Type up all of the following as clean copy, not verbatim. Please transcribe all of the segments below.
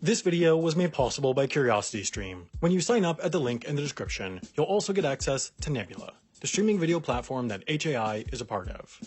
This video was made possible by CuriosityStream. When you sign up at the link in the description, you'll also get access to Nebula, the streaming video platform that HAI is a part of.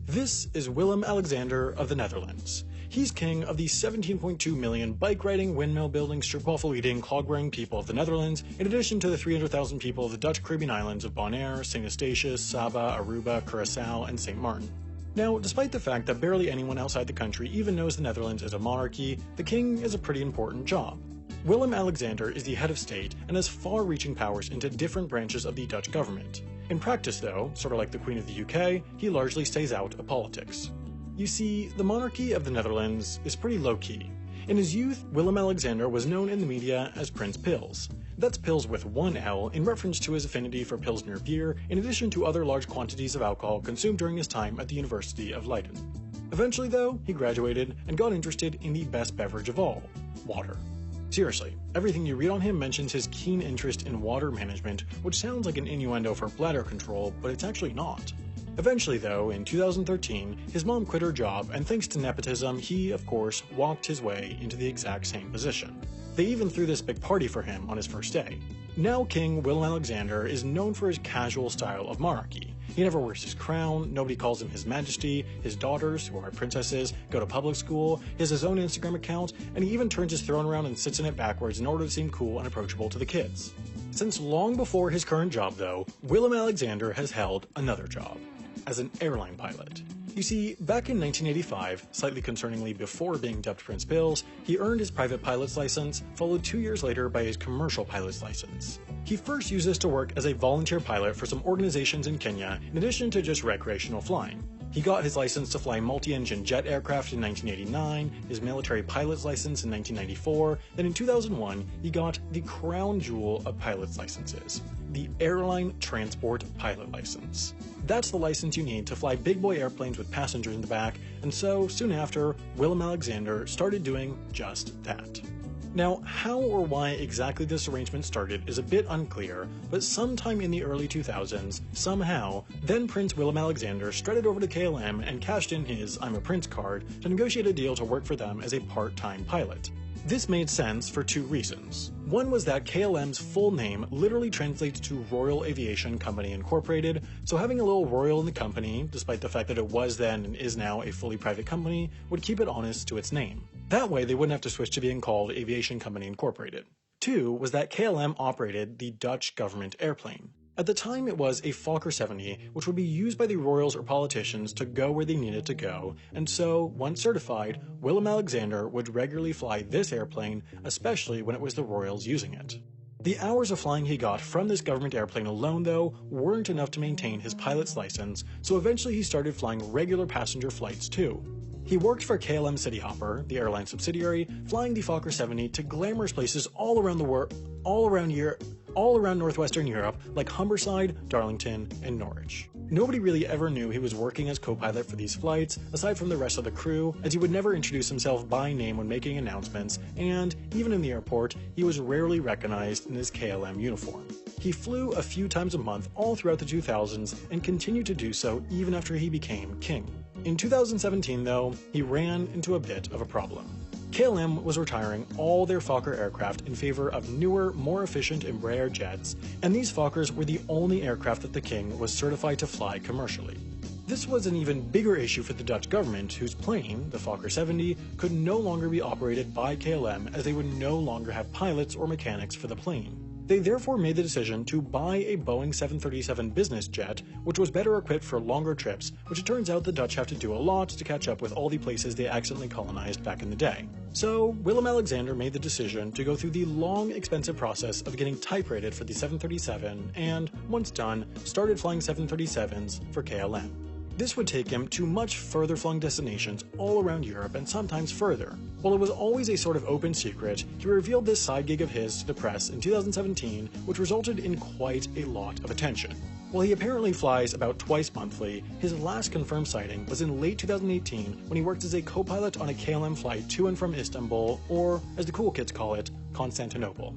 This is Willem-Alexander of the Netherlands. He's king of the 17.2 million bike-riding, windmill-building, stripwaffle-eating, clog-wearing people of the Netherlands, in addition to the 300,000 people of the Dutch Caribbean islands of Bonaire, St. Eustatius, Saba, Aruba, Curaçao, and St. Martin. Now, despite the fact that barely anyone outside the country even knows the Netherlands is a monarchy, the king is a pretty important job. Willem-Alexander is the head of state and has far-reaching powers into different branches of the Dutch government. In practice though, sort of like the Queen of the UK, he largely stays out of politics. You see, the monarchy of the Netherlands is pretty low-key. In his youth, Willem-Alexander was known in the media as Prince Pils. That's Pils with one L in reference to his affinity for Pilsner beer, in addition to other large quantities of alcohol consumed during his time at the University of Leiden. Eventually though, he graduated and got interested in the best beverage of all, water. Seriously, everything you read on him mentions his keen interest in water management, which sounds like an innuendo for bladder control, but it's actually not. Eventually though, in 2013, his mom quit her job, and thanks to nepotism, he, of course, walked his way into the exact same position. They even threw this big party for him on his first day. Now King Willem-Alexander is known for his casual style of monarchy. He never wears his crown, nobody calls him His Majesty, his daughters, who are princesses, go to public school, he has his own Instagram account, and he even turns his throne around and sits in it backwards in order to seem cool and approachable to the kids. Since long before his current job though, Willem-Alexander has held another job. As an airline pilot. You see, back in 1985, slightly concerningly before being dubbed Prince Pils, he earned his private pilot's license, followed 2 years later by his commercial pilot's license. He first used this to work as a volunteer pilot for some organizations in Kenya, in addition to just recreational flying. He got his license to fly multi-engine jet aircraft in 1989, his military pilot's license in 1994, then in 2001, he got the crown jewel of pilot's licenses, the Airline Transport Pilot License. That's the license you need to fly big boy airplanes with passengers in the back, and so, soon after, Willem-Alexander started doing just that. Now, how or why exactly this arrangement started is a bit unclear, but sometime in the early 2000s, somehow, then Prince Willem-Alexander strutted over to KLM and cashed in his I'm a Prince card to negotiate a deal to work for them as a part-time pilot. This made sense for two reasons. One was that KLM's full name literally translates to Royal Aviation Company Incorporated, so having a little royal in the company, despite the fact that it was then and is now a fully private company, would keep it honest to its name. That way they wouldn't have to switch to being called Aviation Company Incorporated. Two was that KLM operated the Dutch government airplane. At the time, it was a Fokker 70, which would be used by the royals or politicians to go where they needed to go, and so, once certified, Willem-Alexander would regularly fly this airplane, especially when it was the royals using it. The hours of flying he got from this government airplane alone, though, weren't enough to maintain his pilot's license, so eventually he started flying regular passenger flights too. He worked for KLM Cityhopper, the airline subsidiary, flying the Fokker 70 to glamorous places all around the world, all around northwestern Europe, like Humberside, Darlington, and Norwich. Nobody really ever knew he was working as co-pilot for these flights, aside from the rest of the crew, as he would never introduce himself by name when making announcements, and, even in the airport, he was rarely recognized in his KLM uniform. He flew a few times a month all throughout the 2000s, and continued to do so even after he became king. In 2017, though, he ran into a bit of a problem. KLM was retiring all their Fokker aircraft in favor of newer, more efficient Embraer jets, and these Fokkers were the only aircraft that the king was certified to fly commercially. This was an even bigger issue for the Dutch government, whose plane, the Fokker 70, could no longer be operated by KLM as they would no longer have pilots or mechanics for the plane. They therefore made the decision to buy a Boeing 737 business jet, which was better equipped for longer trips, which it turns out the Dutch have to do a lot to catch up with all the places they accidentally colonized back in the day. So, Willem-Alexander made the decision to go through the long, expensive process of getting type rated for the 737 and, once done, started flying 737s for KLM. This would take him to much further flung destinations all around Europe and sometimes further. While it was always a sort of open secret, he revealed this side gig of his to the press in 2017, which resulted in quite a lot of attention. While he apparently flies about twice monthly, his last confirmed sighting was in late 2018 when he worked as a co-pilot on a KLM flight to and from Istanbul, or, as the cool kids call it, Constantinople.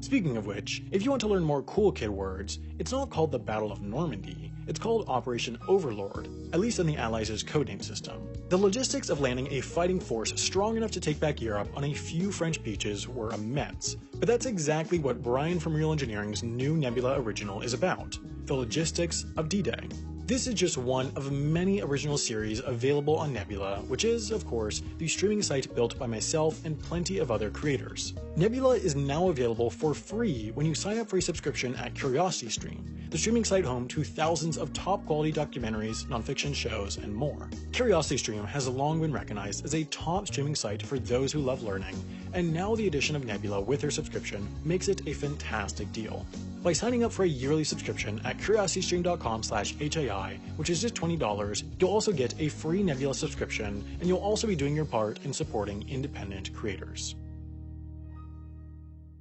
Speaking of which, if you want to learn more cool kid words, it's not called the Battle of Normandy, It's called Operation Overlord, at least in the Allies' codename system. The logistics of landing a fighting force strong enough to take back Europe on a few French beaches were immense, but that's exactly what Brian from Real Engineering's new Nebula original is about, the logistics of D-Day. This is just one of many original series available on Nebula, which is, of course, the streaming site built by myself and plenty of other creators. Nebula is now available for free when you sign up for a subscription at CuriosityStream, the streaming site home to thousands of top-quality documentaries, nonfiction shows, and more. CuriosityStream has long been recognized as a top streaming site for those who love learning, and now the addition of Nebula with their subscription makes it a fantastic deal. By signing up for a yearly subscription at curiositystream.com/HAI, which is just $20, you'll also get a free Nebula subscription, and you'll also be doing your part in supporting independent creators.